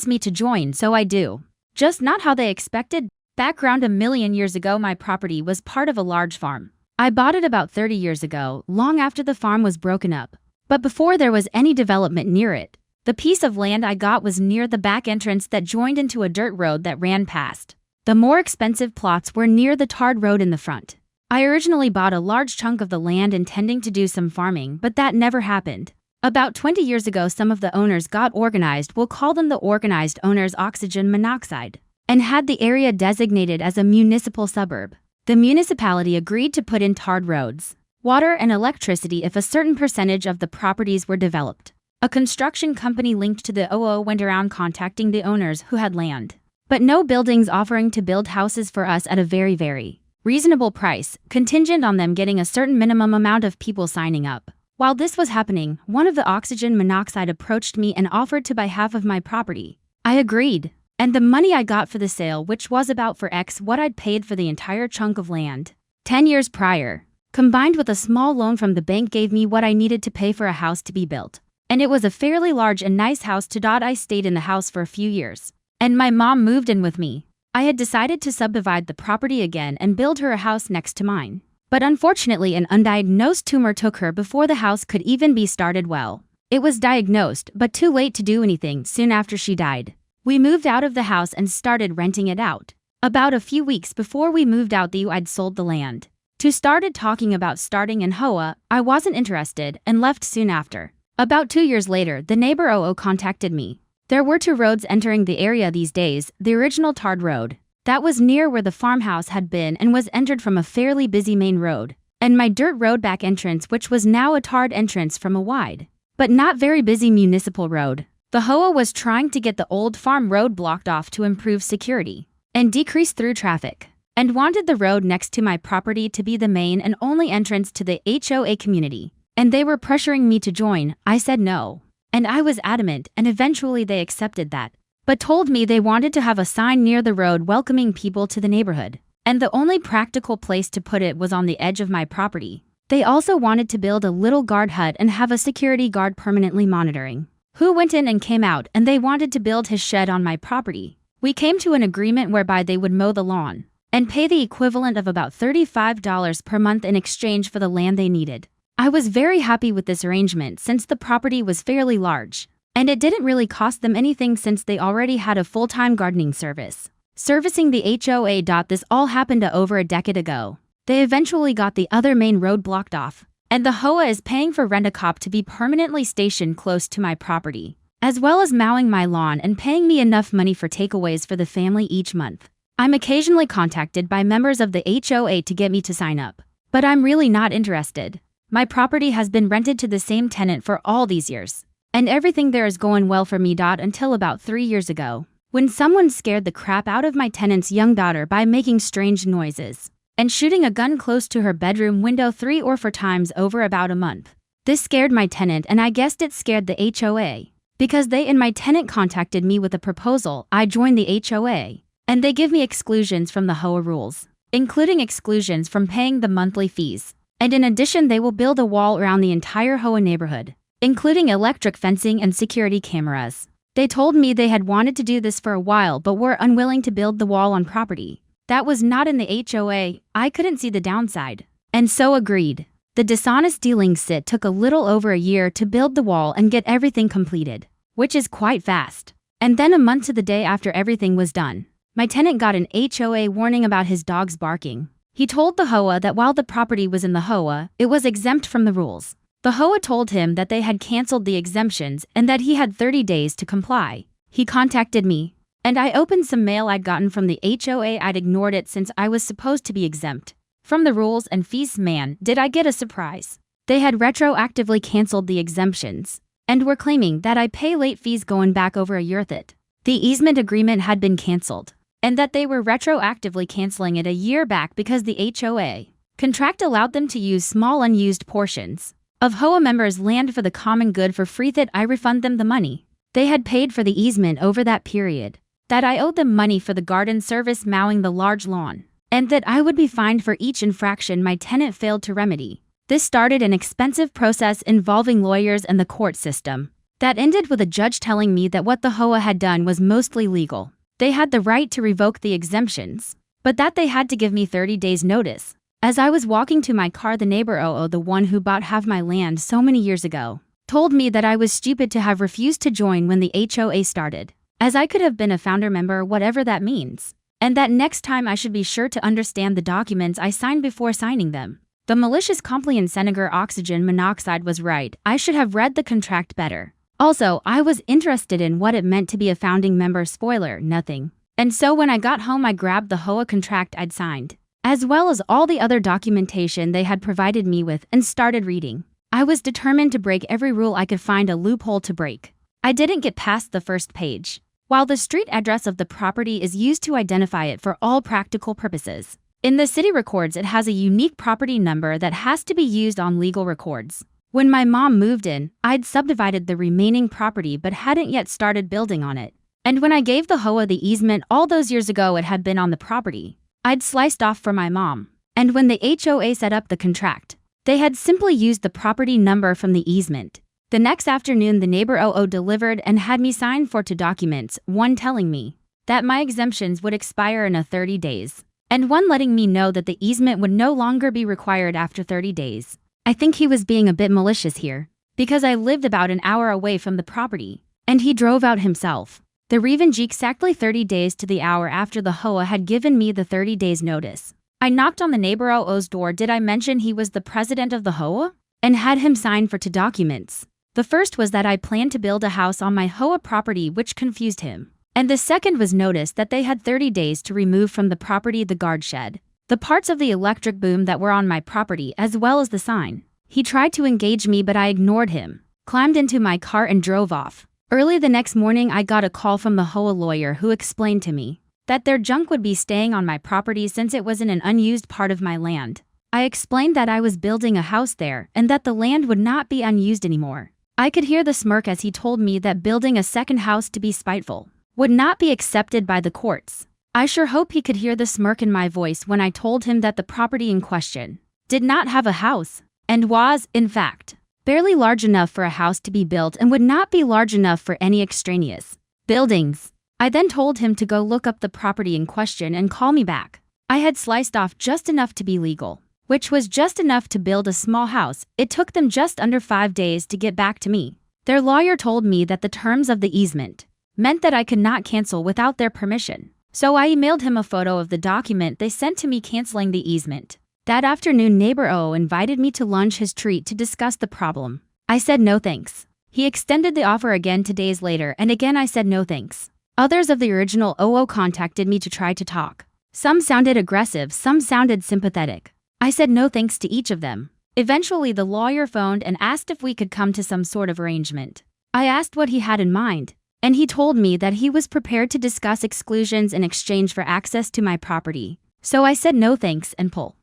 wants me to join, so I do. Just not how they expected. Background: a million years ago, my property was part of a large farm. I bought it about 30 years ago, long after the farm was broken up. But before there was any development near it. The piece of land I got was near the back entrance that joined into a dirt road that ran past. The more expensive plots were near the tarred road in the front. I originally bought a large chunk of the land intending to do some farming, but that never happened. About 20 years ago, some of the owners got organized, we'll call them the organized owners, oxygen monoxide, and had the area designated as a municipal suburb. The municipality agreed to put in tarred roads, water, and electricity if a certain percentage of the properties were developed. A construction company linked to the HOA went around contacting the owners who had land, but no buildings, offering to build houses for us at a very reasonable price, contingent on them getting a certain minimum amount of people signing up. While this was happening, one of the oxygen monoxide approached me and offered to buy half of my property. I agreed, and the money I got for the sale, which was about 4x what I'd paid for the entire chunk of land 10 years prior, combined with a small loan from the bank, gave me what I needed to pay for a house to be built. And it was a fairly large and nice house too. I stayed in the house for a few years, and my mom moved in with me. I had decided to subdivide the property again and build her a house next to mine. But unfortunately, an undiagnosed tumor took her before the house could even be started. Well, it was diagnosed, but too late to do anything soon after she died. We moved out of the house and started renting it out. About a few weeks before we moved out, I'd sold the land. Started talking about starting an HOA. I wasn't interested and left soon after. About 2 years later, the neighbor OO contacted me. There were 2 roads entering the area these days: the original tarred road, that was near where the farmhouse had been and was entered from a fairly busy main road, and my dirt road back entrance, which was now a tarred entrance from a wide, but not very busy municipal road. The HOA was trying to get the old farm road blocked off to improve security and decrease through traffic, and wanted the road next to my property to be the main and only entrance to the HOA community. And they were pressuring me to join. I said no, and I was adamant, and eventually they accepted that, but told me they wanted to have a sign near the road welcoming people to the neighborhood, and the only practical place to put it was on the edge of my property. They also wanted to build a little guard hut and have a security guard permanently monitoring who went in and came out, and they wanted to build his shed on my property. We came to an agreement whereby they would mow the lawn and pay the equivalent of about $35 per month in exchange for the land they needed. I was very happy with this arrangement since the property was fairly large, and it didn't really cost them anything since they already had a full-time gardening service servicing the HOA. This all happened over a decade ago. They eventually got the other main road blocked off, and the HOA is paying for rent-a-cop to be permanently stationed close to my property, as well as mowing my lawn and paying me enough money for takeaways for the family each month. I'm occasionally contacted by members of the HOA to get me to sign up, but I'm really not interested. My property has been rented to the same tenant for all these years, and everything there is going well for me. Until about 3 years ago, when someone scared the crap out of my tenant's young daughter by making strange noises and shooting a gun close to her bedroom window 3 or 4 times over about a month. This scared my tenant, and I guessed it scared the HOA, because they and my tenant contacted me with a proposal. I joined the HOA, and they give me exclusions from the HOA rules, including exclusions from paying the monthly fees. And in addition, they will build a wall around the entire HOA neighborhood, including electric fencing and security cameras. They told me they had wanted to do this for a while but were unwilling to build the wall on property that was not in the HOA. I couldn't see the downside, and so agreed. The dishonest dealings took a little over a year to build the wall and get everything completed, which is quite fast. And then a month to the day after everything was done, my tenant got an HOA warning about his dogs barking. He told the HOA that while the property was in the HOA, it was exempt from the rules. The HOA told him that they had canceled the exemptions and that he had 30 days to comply. He contacted me, and I opened some mail I'd gotten from the HOA. I'd ignored it since I was supposed to be exempt from the rules and fees. Man, did I get a surprise. They had retroactively canceled the exemptions and were claiming that I pay late fees going back over a year. That the easement agreement had been canceled, and that they were retroactively canceling it a year back because the HOA contract allowed them to use small unused portions of HOA members' land for the common good for free. That I refund them the money they had paid for the easement over that period, that I owed them money for the garden service mowing the large lawn, and that I would be fined for each infraction my tenant failed to remedy. This started an expensive process involving lawyers and the court system. That ended with a judge telling me that what the HOA had done was mostly legal. They had the right to revoke the exemptions, but that they had to give me 30 days notice. As I was walking to my car, the neighbor HOA, the one who bought half my land so many years ago, told me that I was stupid to have refused to join when the HOA started, as I could have been a founder member, whatever that means, and that next time I should be sure to understand the documents I signed before signing them. The malicious complaint Senator Oxygen Monoxide was right. I should have read the contract better. Also, I was interested in what it meant to be a founding member. Spoiler, nothing. And so when I got home, I grabbed the HOA contract I'd signed, as well as all the other documentation they had provided me with, and started reading. I was determined to break every rule I could find a loophole to break. I didn't get past the first page. While the street address of the property is used to identify it for all practical purposes, in the city records it has a unique property number that has to be used on legal records. When my mom moved in, I'd subdivided the remaining property but hadn't yet started building on it. And when I gave the HOA the easement all those years ago, it had been on the property I'd sliced off for my mom. And when the HOA set up the contract, they had simply used the property number from the easement. The next afternoon, the neighbor HOA delivered and had me sign 4 documents, one telling me that my exemptions would expire in 30 days, and one letting me know that the easement would no longer be required after 30 days. I think he was being a bit malicious here, because I lived about an hour away from the property, and he drove out himself. The Revenue exactly 30 days to the hour after the HOA had given me the 30 days notice. I knocked on the neighbor HOA's door. Did I mention he was the president of the HOA? And had him sign for 2 documents. The first was that I planned to build a house on my HOA property, which confused him. And the second was notice that they had 30 days to remove from the property the guard shed, the parts of the electric boom that were on my property, as well as the sign. He tried to engage me, but I ignored him, climbed into my car and drove off. Early the next morning, I got a call from the HOA lawyer who explained to me that their junk would be staying on my property since it was in an unused part of my land. I explained that I was building a house there and that the land would not be unused anymore. I could hear the smirk as he told me that building a second house to be spiteful would not be accepted by the courts. I sure hope he could hear the smirk in my voice when I told him that the property in question did not have a house, and was, in fact, barely large enough for a house to be built and would not be large enough for any extraneous buildings. I then told him to go look up the property in question and call me back. I had sliced off just enough to be legal, which was just enough to build a small house. It took them just under 5 days to get back to me. Their lawyer told me that the terms of the easement meant that I could not cancel without their permission. So I emailed him a photo of the document they sent to me canceling the easement. That afternoon, neighbor O invited me to lunch, his treat, to discuss the problem. I said no thanks. He extended the offer again 2 days later, and again I said no thanks. Others of the original OO contacted me to try to talk. Some sounded aggressive, some sounded sympathetic. I said no thanks to each of them. Eventually, the lawyer phoned and asked if we could come to some sort of arrangement. I asked what he had in mind, and he told me that he was prepared to discuss exclusions in exchange for access to my property. So I said no thanks and pull.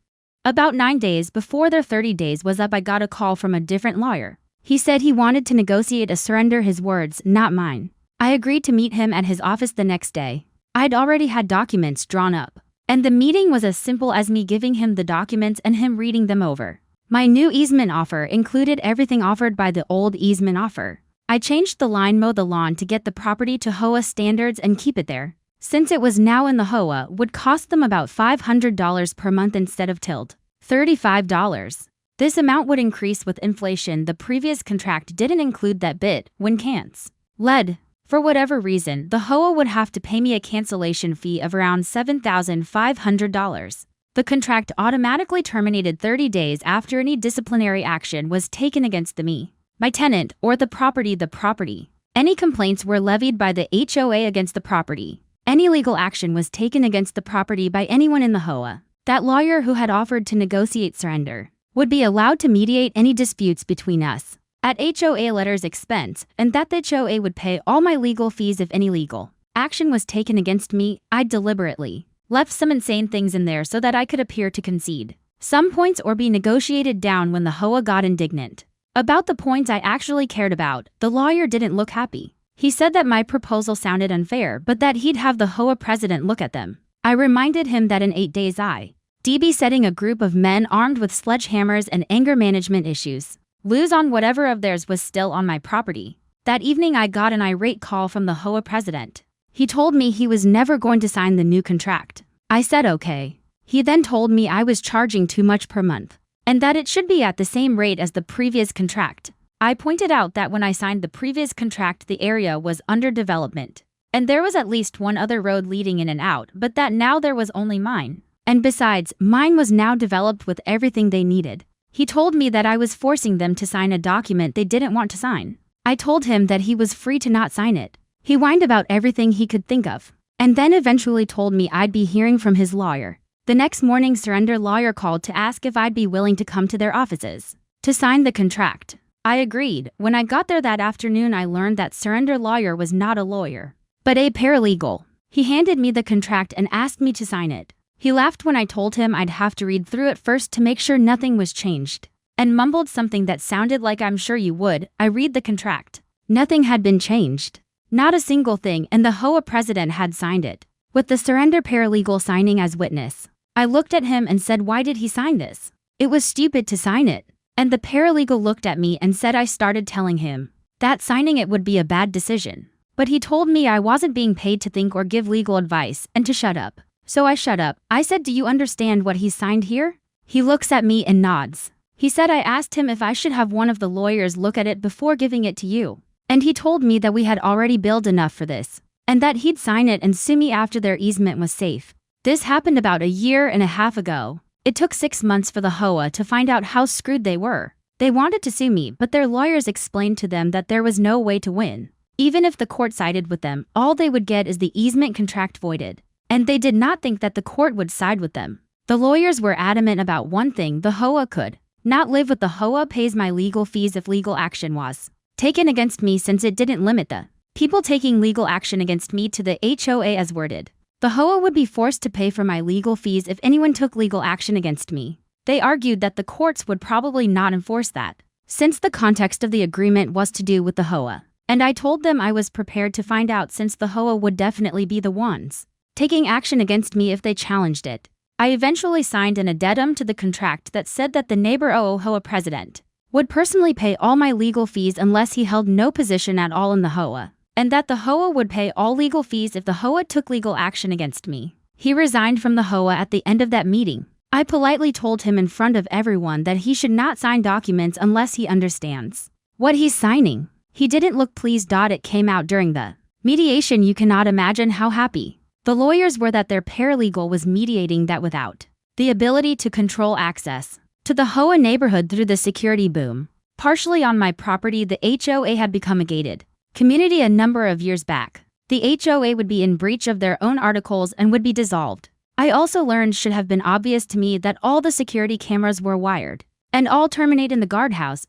About 9 days before their 30 days was up, I got a call from a different lawyer. He said he wanted to negotiate a surrender, his words, not mine. I agreed to meet him at his office the next day. I'd already had documents drawn up, and the meeting was as simple as me giving him the documents and him reading them over. My new easement offer included everything offered by the old easement offer. I changed the line, mow the lawn to get the property to HOA standards and keep it there. Since it was now in the HOA, would cost them about $500 per month instead of $35. This amount would increase with inflation. The previous contract didn't include that bit. When canceled, for whatever reason, the HOA would have to pay me a cancellation fee of around $7,500. The contract automatically terminated 30 days after any disciplinary action was taken against me, my tenant, or the property. Any complaints were levied by the HOA against the property. Any legal action was taken against the property by anyone in the HOA. That lawyer who had offered to negotiate surrender would be allowed to mediate any disputes between us at HOA letter's expense, and that the HOA would pay all my legal fees if any legal action was taken against me. I deliberately left some insane things in there so that I could appear to concede some points or be negotiated down when the HOA got indignant about the points I actually cared about. The lawyer didn't look happy. He said that my proposal sounded unfair, but that he'd have the HOA president look at them. I reminded him that in 8 days I'd be setting a group of men armed with sledgehammers and anger management issues loose on whatever of theirs was still on my property. That evening I got an irate call from the HOA president. He told me he was never going to sign the new contract. I said okay. He then told me I was charging too much per month, and that it should be at the same rate as the previous contract. I pointed out that when I signed the previous contract the area was under development, and there was at least one other road leading in and out, but that now there was only mine. And besides, mine was now developed with everything they needed. He told me that I was forcing them to sign a document they didn't want to sign. I told him that he was free to not sign it. He whined about everything he could think of, and then eventually told me I'd be hearing from his lawyer. The next morning, surrender lawyer called to ask if I'd be willing to come to their offices to sign the contract. I agreed. When I got there that afternoon, I learned that surrender lawyer was not a lawyer, but a paralegal. He handed me the contract and asked me to sign it. He laughed when I told him I'd have to read through it first to make sure nothing was changed, and mumbled something that sounded like "I'm sure you would." I read the contract. Nothing had been changed. Not a single thing, and the HOA president had signed it, with the surrender paralegal signing as witness. I looked at him and said, why did he sign this? It was stupid to sign it. And the paralegal looked at me and said I started telling him that signing it would be a bad decision. But he told me I wasn't being paid to think or give legal advice and to shut up. So I shut up. I said, do you understand what he signed here? He looks at me and nods. He said I asked him if I should have one of the lawyers look at it before giving it to you. And he told me that we had already billed enough for this, and that he'd sign it and sue me after their easement was safe. This happened about a year and a half ago. It took 6 months for the HOA to find out how screwed they were. They wanted to sue me, but their lawyers explained to them that there was no way to win. Even if the court sided with them, all they would get is the easement contract voided. And they did not think that the court would side with them. The lawyers were adamant about one thing: the HOA could not live with the HOA pays my legal fees if legal action was taken against me, since it didn't limit the people taking legal action against me to the HOA as worded. The HOA would be forced to pay for my legal fees if anyone took legal action against me. They argued that the courts would probably not enforce that, since the context of the agreement was to do with the HOA. And I told them I was prepared to find out, since the HOA would definitely be the ones taking action against me if they challenged it. I eventually signed an addendum to the contract that said that the neighbor HOA president would personally pay all my legal fees unless he held no position at all in the HOA, and that the HOA would pay all legal fees if the HOA took legal action against me. He resigned from the HOA at the end of that meeting. I politely told him in front of everyone that he should not sign documents unless he understands what he's signing. He didn't look pleased. It came out during the mediation. You cannot imagine how happy the lawyers were that their paralegal was mediating that without the ability to control access to the HOA neighborhood through the security boom. Partially on my property, the HOA had become a gated community a number of years back. The HOA would be in breach of their own articles and would be dissolved. I also learned, should have been obvious to me, that all the security cameras were wired and all terminate in the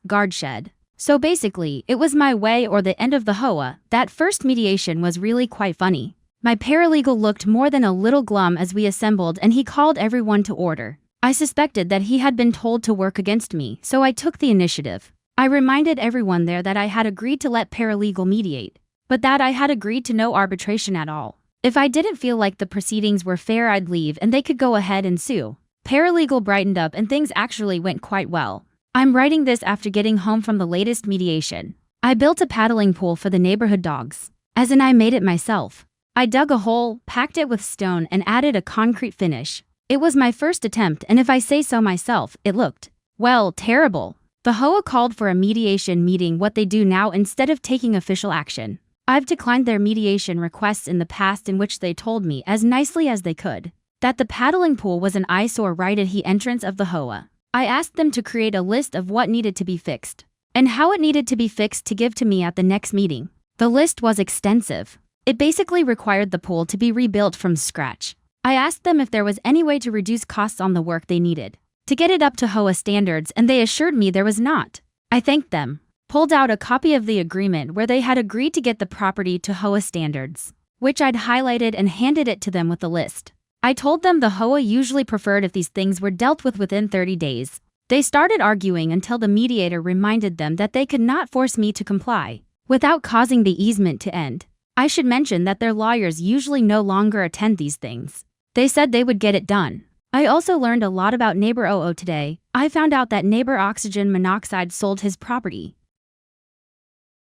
guard shed. So basically, it was my way or the end of the HOA. That first mediation was really quite funny. My paralegal looked more than a little glum as we assembled, and he called everyone to order. I suspected that he had been told to work against me, so I took the initiative. I reminded everyone there that I had agreed to let paralegal mediate, but that I had agreed to no arbitration at all. If I didn't feel like the proceedings were fair, I'd leave and they could go ahead and sue. Paralegal brightened up and things actually went quite well. I'm writing this after getting home from the latest mediation. I built a paddling pool for the neighborhood dogs, as in I made it myself. I dug a hole, packed it with stone, and added a concrete finish. It was my first attempt, and if I say so myself, it looked, well, terrible. The HOA called for a mediation meeting, what they do now, instead of taking official action. I've declined their mediation requests in the past, in which they told me, as nicely as they could, that the paddling pool was an eyesore right at the entrance of the HOA. I asked them to create a list of what needed to be fixed, and how it needed to be fixed, to give to me at the next meeting. The list was extensive. It basically required the pool to be rebuilt from scratch. I asked them if there was any way to reduce costs on the work they needed to get it up to HOA standards, and they assured me there was not. I thanked them, pulled out a copy of the agreement where they had agreed to get the property to HOA standards, which I'd highlighted, and handed it to them with the list. I told them the HOA usually preferred if these things were dealt with within 30 days. They started arguing until the mediator reminded them that they could not force me to comply without causing the easement to end. I should mention that their lawyers usually no longer attend these things. They said they would get it done. I also learned a lot about neighbor OO today. I found out that neighbor Oxygen Monoxide sold his property